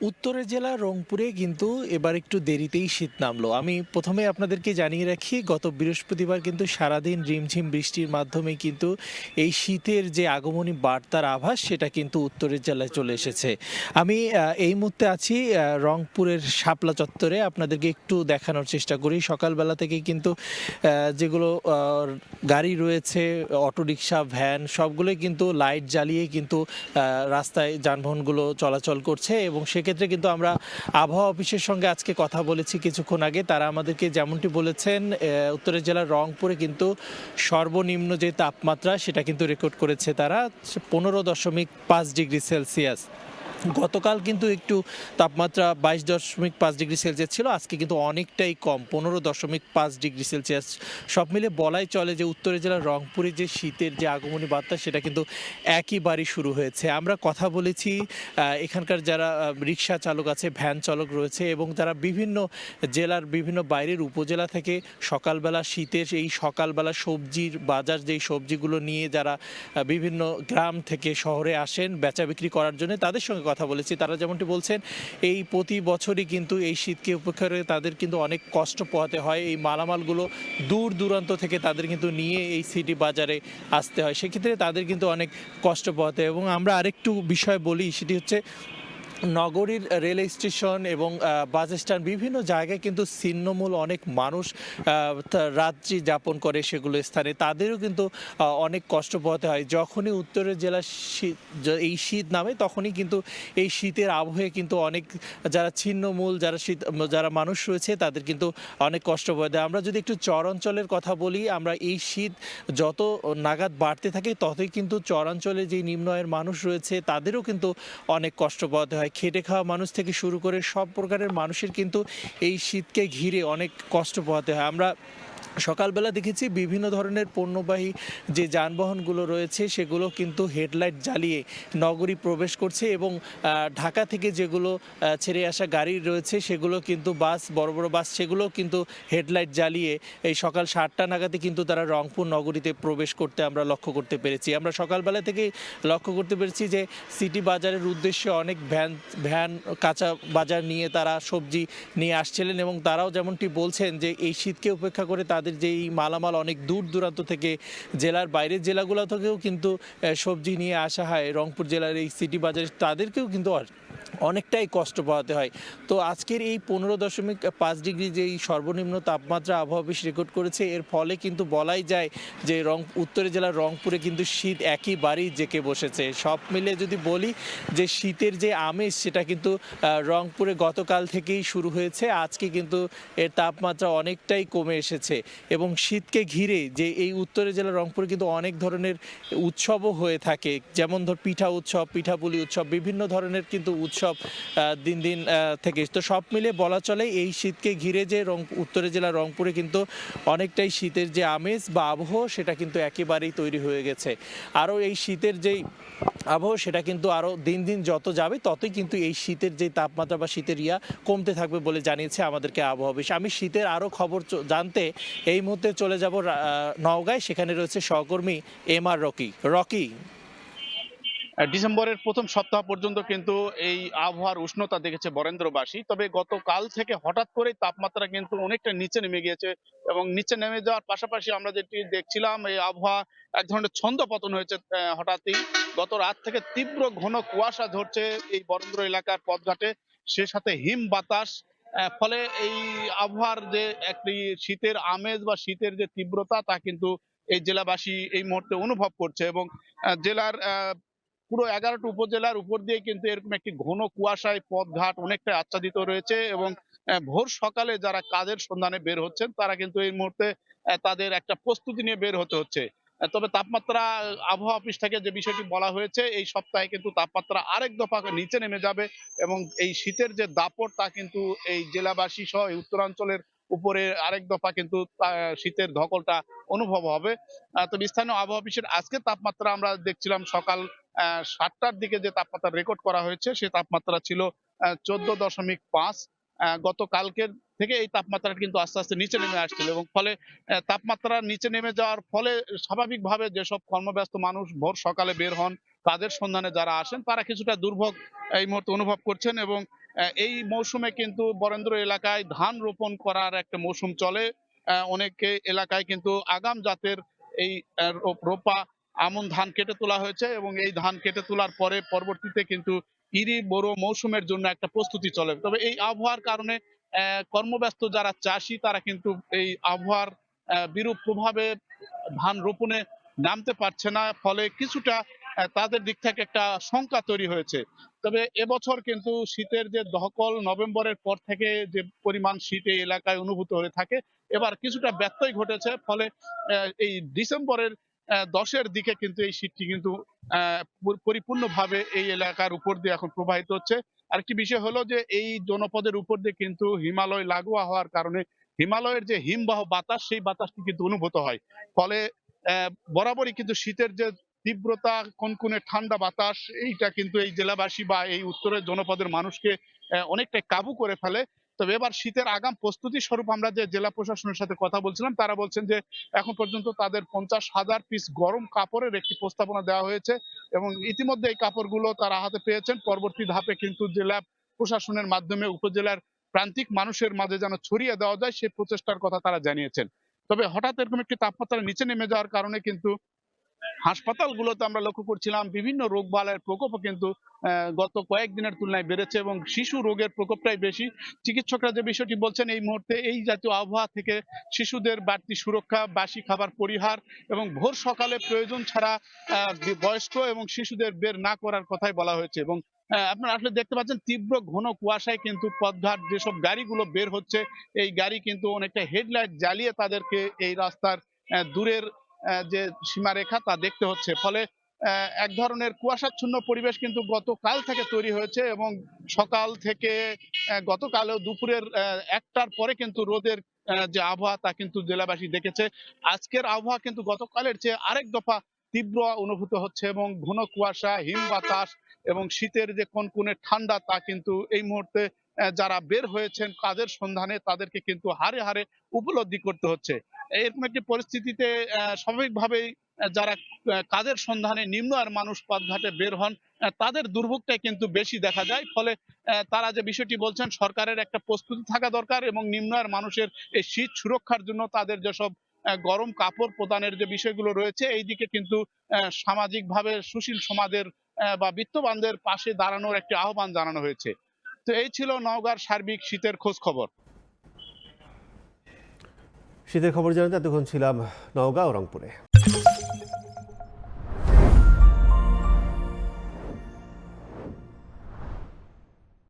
উত্তরের জেলা রংপুরে কিন্তু এবার একটু দেরিতেই শীত নামলো। আমি প্রথমে আপনাদেরকে জানিয়ে রাখি, গত বৃহস্পতিবার কিন্তু সারাদিন রিমঝিম বৃষ্টির মাধ্যমে কিন্তু এই শীতের যে আগমনী বার্তার আভাস সেটা কিন্তু উত্তরের জেলায় চলে এসেছে। আমি এই মুহূর্তে আছি রংপুরের শাপলা চত্বরে। আপনাদেরকে একটু দেখানোর চেষ্টা করি। সকালবেলা থেকেই কিন্তু যেগুলো গাড়ি রয়েছে, অটোরিকশা, ভ্যান সবগুলোই কিন্তু লাইট জ্বালিয়ে কিন্তু রাস্তায় যানবাহনগুলো চলাচল করছে এবং সেক্ষেত্রে কিন্তু আমরা আবহাওয়া অফিসের সঙ্গে আজকে কথা বলেছি কিছুক্ষণ আগে। তারা আমাদেরকে যেমনটি বলেছেন, উত্তরের জেলার রংপুরে কিন্তু সর্বনিম্ন যে তাপমাত্রা সেটা কিন্তু রেকর্ড করেছে তারা 15.5 ডিগ্রি সেলসিয়াস। গতকাল কিন্তু একটু তাপমাত্রা 22.5 ডিগ্রি সেলসিয়াস ছিল, আজকে কিন্তু অনেকটাই কম, 15.5 ডিগ্রি সেলসিয়াস। সব মিলে বলাই চলে যে উত্তরের জেলার রংপুরে যে শীতের যে আগমনী বার্তা সেটা কিন্তু একইবারই শুরু হয়েছে। আমরা কথা বলেছি এখানকার যারা রিক্সা চালক আছে, ভ্যান চালক রয়েছে এবং যারা বিভিন্ন জেলার বিভিন্ন বাইরের উপজেলা থেকে সকালবেলা শীতের এই সকালবেলা সবজির বাজার, যেই সবজিগুলো নিয়ে যারা বিভিন্ন গ্রাম থেকে শহরে আসেন বেচা বিক্রি করার জন্য, তাদের সঙ্গে কথা বলেছি। তারা যেমনটি বলছেন, এই প্রতি বছরই কিন্তু এই শীতকে উপেক্ষা করে তাদের কিন্তু অনেক কষ্ট পোহাতে হয়। এই মালামালগুলো দূর দূরান্ত থেকে তাদের কিন্তু নিয়ে এই সিটি বাজারে আসতে হয়, সেক্ষেত্রে তাদের কিন্তু অনেক কষ্ট পোহাতে হয়। এবং আমরা আরেকটু বিষয় বলি, সেটি হচ্ছে নগরীর রেল স্টেশন এবং বাস স্ট্যান্ড বিভিন্ন জায়গায় কিন্তু ছিন্নমূল অনেক মানুষ রাত্রি যাপন করে সেগুলো স্থানে, তাদেরও কিন্তু অনেক কষ্ট পোহাতে হয়। যখনই উত্তরের জেলার শীত, এই শীত নামে তখনই কিন্তু এই শীতের আবহে কিন্তু অনেক যারা ছিন্নমূল যারা মানুষ রয়েছে তাদের কিন্তু অনেক কষ্ট পোহাতে হয়। আমরা যদি একটু চর অঞ্চলের কথা বলি, আমরা এই শীত যত নাগাদ বাড়তে থাকে ততই কিন্তু চরাঞ্চলে যে নিম্ন আয়ের মানুষ রয়েছে তাদেরও কিন্তু অনেক কষ্ট পোহাতে হয়। খেটে খাওয়া মানুষ থেকে শুরু করে সব প্রকারের মানুষের কিন্তু এই শীতকে ঘিরে অনেক কষ্ট পোহাতে হয়। আমরা সকালবেলা দেখেছি বিভিন্ন ধরনের পণ্যবাহী যে যানবাহনগুলো রয়েছে সেগুলো কিন্তু হেডলাইট জ্বালিয়ে নগরী প্রবেশ করছে এবং ঢাকা থেকে যেগুলো ছেড়ে আসা গাড়ি রয়েছে সেগুলো কিন্তু বাস, বড় বড় বাস, সেগুলো কিন্তু হেডলাইট জ্বালিয়ে এই সকাল 7টা নাগাদই কিন্তু তারা রংপুর নগরীতে প্রবেশ করতে আমরা লক্ষ্য করতে পেরেছি। আমরা সকালবেলা থেকেই লক্ষ্য করতে পেরেছি যে সিটি বাজারের উদ্দেশ্যে অনেক ভ্যান ভ্যান কাঁচা বাজার নিয়ে তারা সবজি নিয়ে আসছিলেন এবং তারাও যেমনটি বলছেন যে এই শীতকে উপেক্ষা করে তাদের যেই মালামাল অনেক দূর দূরান্ত থেকে, জেলার বাইরের জেলাগুলো থেকেও কিন্তু সবজি নিয়ে আসা হয় রংপুর জেলার এই সিটি বাজারে, তাদেরকেও কিন্তু অনেকটাই কষ্ট পোহাতে হয়। তো আজকের এই 15.5 ডিগ্রি যেই সর্বনিম্ন তাপমাত্রা আবহাওয়া অফিস রেকর্ড করেছে, এর ফলে কিন্তু বলাই যায় যে উত্তরের জেলার রংপুরে কিন্তু শীত একেবারেই জেঁকে বসেছে। সব মিলে যদি বলি যে শীতের যে আমেজ সেটা কিন্তু রংপুরে গতকাল থেকেই শুরু হয়েছে, আজকে কিন্তু এর তাপমাত্রা অনেকটাই কমে এসেছে এবং শীতকে ঘিরে যে এই উত্তরের জেলার রংপুরে কিন্তু অনেক ধরনের উৎসবও হয়ে থাকে, যেমন ধর পিঠা উৎসব, পিঠাপুলি উৎসব, বিভিন্ন ধরনের কিন্তু উৎসব দিন দিন থেকে। তো সব মিলে বলা চলে এই শীতকে ঘিরে যে উত্তরের জেলা রংপুরে কিন্তু অনেকটাই শীতের যে আমেজ বা আবহ সেটা কিন্তু একেবারেই তৈরি হয়ে গেছে। আরও এই শীতের যেই আবহাওয়া সেটা কিন্তু আরও দিন দিন যত যাবে ততই কিন্তু এই শীতের যে তাপমাত্রা বা শীতের কমতে থাকবে বলে জানিয়েছে আমাদেরকে আবহাওয়া অফিস। আমি শীতের আরও খবর জানতে এই মুহূর্তে চলে যাব নওগাঁয়, সেখানে রয়েছে সহকর্মী এম আর রকি। রকি, ডিসেম্বরের প্রথম সপ্তাহ পর্যন্ত কিন্তু এই আবহাওয়ার উষ্ণতা দেখেছে বরেন্দ্রবাসী, তবে গতকাল থেকে হঠাৎ করে তাপমাত্রা কিন্তু অনেকটা নিচে নেমে গিয়েছে এবং নিচে নেমে যাওয়ার পাশাপাশি আমরা যেটি দেখছিলাম এই আবহাওয়া এক ধরনের ছন্দ পতন হয়েছে হঠাৎই। গত রাত থেকে তীব্র ঘন কুয়াশা ধরছে এই বরেন্দ্র এলাকার পথঘাটে, সে সাথে হিম বাতাস। ফলে এই আবহাওয়ার যে একটি শীতের আমেজ বা শীতের যে তীব্রতা তা কিন্তু এই জেলাবাসী এই মুহূর্তে অনুভব করছে এবং জেলার পুরো 11টি উপজেলার উপর দিয়ে কিন্তু এরকম একটি ঘন কুয়াশায় পথঘাট অনেকটা আচ্ছাদিত রয়েছে এবং ভোর সকালে যারা কাজের সন্ধানে বের হচ্ছেন তারা কিন্তু এই মুহূর্তে তাদের একটা প্রস্তুতি নিয়ে বের হতে হচ্ছে। তবে তাপমাত্রা আবহাওয়া অফিস থেকে যে বিষয়টি বলা হয়েছে, এই সপ্তাহে কিন্তু তাপমাত্রা আরেক দফা নিচে নেমে যাবে এবং এই শীতের যে দাপট তা কিন্তু এই জেলাবাসী সহ এই উত্তরাঞ্চলের উপরে আরেক দফা কিন্তু শীতের ধকলটা অনুভব হবে। তবে স্থানীয় আবহাওয়া অফিসের আজকে তাপমাত্রা আমরা দেখছিলাম সকাল 7টার দিকে যে তাপমাত্রা রেকর্ড করা হয়েছে সে তাপমাত্রা ছিল 14.5। গতকালকের থেকে এই তাপমাত্রাটা কিন্তু আস্তে আস্তে নিচে নেমে আসছিল এবং ফলে তাপমাত্রা নিচে নেমে যাওয়ার ফলে স্বাভাবিকভাবে যেসব কর্মব্যস্ত মানুষ ভোর সকালে বের হন কাজের সন্ধানে যারা আসেন তারা কিছুটা দুর্ভোগ এই মুহূর্তে অনুভব করছেন এবং এই মৌসুমে কিন্তু বরেন্দ্র এলাকায় ধান রোপণ করার একটা মৌসুম চলে। অনেকে এলাকায় কিন্তু আগাম জাতের এই রোপা আমন ধান কেটে তোলা হয়েছে এবং এই ধান কেটে তোলার পরে পরবর্তীতে কিন্তু ইরি বোরো মৌসুমের জন্য একটা প্রস্তুতি চলে। তবে এই আবহাওয়ার কারণে কর্মব্যস্ত যারা চাষি তারা কিন্তু এই আবহাওয়ার বিরূপ প্রভাবে ধান রোপণে নামতে পারছে না, ফলে কিছুটা তাদের দিক থেকে একটা শঙ্কা তৈরি হয়েছে। তবে এবছর কিন্তু শীতের যে দহকল নভেম্বরের পর থেকে যে পরিমাণ শীত এই এলাকায় অনুভূত হয়ে থাকে, এবার কিছুটা ব্যত্যয় ঘটেছে। ফলে এই ডিসেম্বরের 10-এর দিকে কিন্তু এই শীতটি কিন্তু পরিপূর্ণভাবে এই এলাকার উপর দিয়ে এখন প্রবাহিত হচ্ছে। আরেকটি বিষয় হলো যে এই জনপদের উপর দিয়ে কিন্তু হিমালয় লাগোয়া হওয়ার কারণে হিমালয়ের যে হিমবাহ বাতাস সেই বাতাসটি কিন্তু অনুভূত হয়। ফলে বরাবরই কিন্তু শীতের যে তীব্রতা, কনকনে ঠান্ডা বাতাস, এইটা কিন্তু এই জেলাবাসী বা এই উত্তরের জনপদের মানুষকে অনেকটাই কাবু করে ফেলে। তবে এবার শীতের আগাম প্রস্তুতি স্বরূপ আমরা যে জেলা প্রশাসনের সাথে কথা বলছিলাম, তারা বলছেন যে এখন পর্যন্ত তাদের 50,000 পিস গরম কাপড়ের একটি প্রস্তাবনা দেওয়া হয়েছে এবং ইতিমধ্যে এই কাপড়গুলো তারা হাতে পেয়েছেন। পরবর্তী ধাপে কিন্তু জেলা প্রশাসনের মাধ্যমে উপজেলার প্রান্তিক মানুষের মাঝে যেন ছড়িয়ে দেওয়া যায় সেই প্রচেষ্টার কথা তারা জানিয়েছেন। তবে হঠাৎ এরকম একটি তাপমাত্রা নিচে নেমে যাওয়ার কারণে কিন্তু হাসপাতালগুলোতে আমরা লক্ষ্য করছিলাম বিভিন্ন রোগবালাইয়ের প্রকোপও কিন্তু গত কয়েকদিনের তুলনায় বেড়েছে এবং শিশু রোগের প্রকোপটাই বেশি। চিকিৎসকরা যে বিষয়টি বলছেন, এই মুহূর্তে এই জাতীয় আবহাওয়া থেকে শিশুদের বাড়তি সুরক্ষা, বাসি খাবার পরিহার এবং ভোর সকালে প্রয়োজন ছাড়া বয়স্ক এবং শিশুদের বের না করার কথাই বলা হয়েছে। এবং আপনারা আসলে দেখতে পাচ্ছেন তীব্র ঘন কুয়াশায় কিন্তু পথঘাট যেসব গাড়িগুলো বের হচ্ছে, এই গাড়ি কিন্তু অনেকটা হেডলাইট জ্বালিয়ে তাদেরকে এই রাস্তার দূরের যে সীমারেখা তা দেখতে হচ্ছে। ফলে এক ধরনের কুয়াশাচ্ছন্ন পরিবেশ কিন্তু গতকাল থেকে তৈরি হয়েছে এবং সকাল থেকে গতকালও দুপুরের 1টার পরে কিন্তু রোদের যে আবহাওয়া তা কিন্তু জেলাবাসী দেখেছে। আজকের আবহাওয়া কিন্তু গতকালের চেয়ে আরেক দফা তীব্র অনুভূত হচ্ছে এবং ঘন কুয়াশা, হিম বাতাস এবং শীতের যে কনকনে ঠান্ডা তা কিন্তু এই মুহূর্তে যারা বের হয়েছেন কাজের সন্ধানে তাদেরকে কিন্তু হাড়ে হাড়ে উপলব্ধি করতে হচ্ছে। এরকম একটি পরিস্থিতিতে স্বাভাবিকভাবেই যারা কাজের সন্ধানে নিম্ন আয়ের মানুষ পথঘাটে বের হন, তাদের দুর্ভোগটাই কিন্তু বেশি দেখা যায়। ফলে তারা যে বিষয়টি বলছেন, সরকারের একটা প্রস্তুতি থাকা দরকার এবং নিম্ন আয়ের মানুষের এই শীত সুরক্ষার জন্য তাদের যেসব গরম কাপড় প্রদানের যে বিষয়গুলো রয়েছে, এই দিকে কিন্তু সামাজিকভাবে সুশীল সমাজের বা বিত্তবানদের পাশে দাঁড়ানোর একটি আহ্বান জানানো হয়েছে। তো এই ছিল নওগাঁর সার্বিক শীতের খোঁজ খবর। শীতের খবর জানাতে এতক্ষণ ছিলাম নওগাঁ ও রংপুরে।